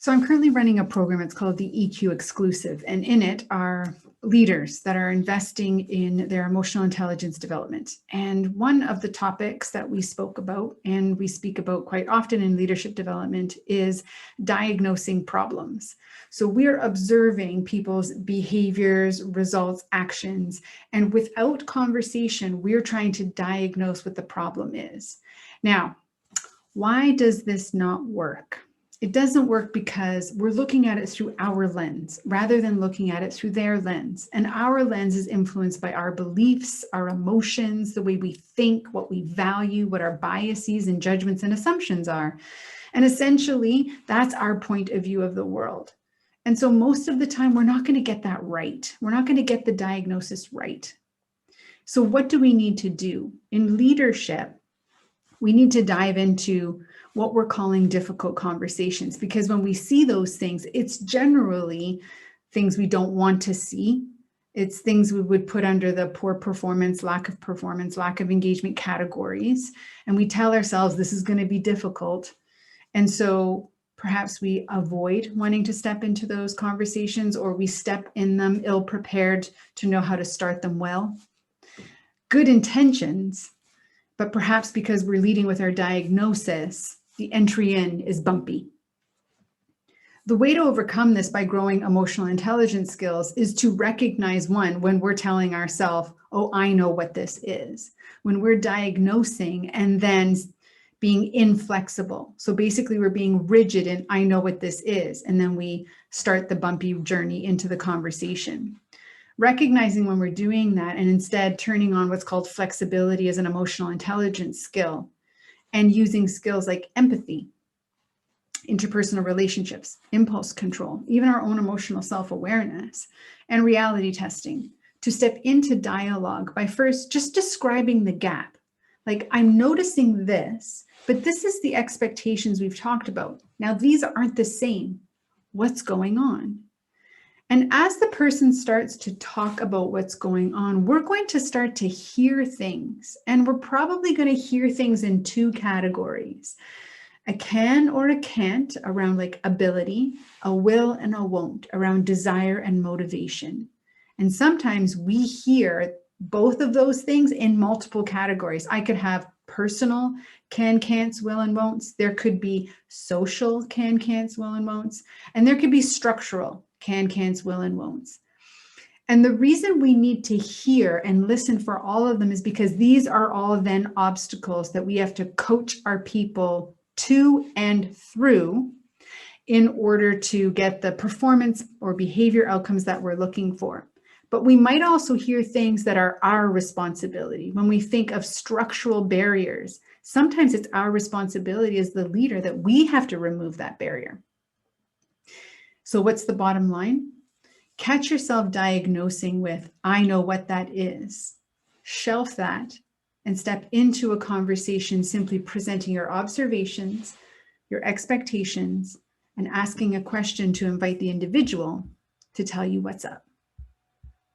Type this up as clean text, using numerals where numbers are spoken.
So I'm currently running a program, it's called the EQ Exclusive, and in it are leaders that are investing in their emotional intelligence development. And one of the topics that we spoke about, and we speak about quite often in leadership development, is diagnosing problems. So we're observing people's behaviors, results, actions, and without conversation, we're trying to diagnose what the problem is. Now, why does this not work? It doesn't work because we're looking at it through our lens rather than looking at it through their lens. And our lens is influenced by our beliefs, our emotions, the way we think, what we value, what our biases and judgments and assumptions are. And essentially, that's our point of view of the world. And so most of the time, we're not going to get that right. We're not going to get the diagnosis right. So what do we need to do? In leadership, we need to dive into what we're calling difficult conversations, because when we see those things, it's generally things we don't want to see. It's things we would put under the poor performance, lack of engagement categories. And we tell ourselves this is going to be difficult. And so perhaps we avoid wanting to step into those conversations, or we step in them ill-prepared to know how to start them well. Good intentions, but perhaps because we're leading with our diagnosis, the entry in is bumpy. The way to overcome this by growing emotional intelligence skills is to recognize, one, when we're telling ourselves, oh, I know what this is. When we're diagnosing and then being inflexible. So basically we're being rigid and I know what this is. And then we start the bumpy journey into the conversation. Recognizing when we're doing that and instead turning on what's called flexibility as an emotional intelligence skill, and using skills like empathy, interpersonal relationships, impulse control, even our own emotional self-awareness, and reality testing to step into dialogue by first just describing the gap. Like, I'm noticing this, but this is the expectations we've talked about. Now, these aren't the same. What's going on? And as the person starts to talk about what's going on, we're going to start to hear things. And we're probably going to hear things in two categories: a can or a can't around like ability, a will and a won't around desire and motivation. And sometimes we hear both of those things in multiple categories. I could have personal can, can'ts, will and won'ts. There could be social can, can'ts, will and won'ts. And there could be structural can, can'ts, will and won'ts. And the reason we need to hear and listen for all of them is because these are all then obstacles that we have to coach our people to and through in order to get the performance or behavior outcomes that we're looking for. But we might also hear things that are our responsibility. When we think of structural barriers, sometimes it's our responsibility as the leader that we have to remove that barrier. So what's the bottom line? Catch yourself diagnosing with, I know what that is. Shelf that and step into a conversation simply presenting your observations, your expectations, and asking a question to invite the individual to tell you what's up.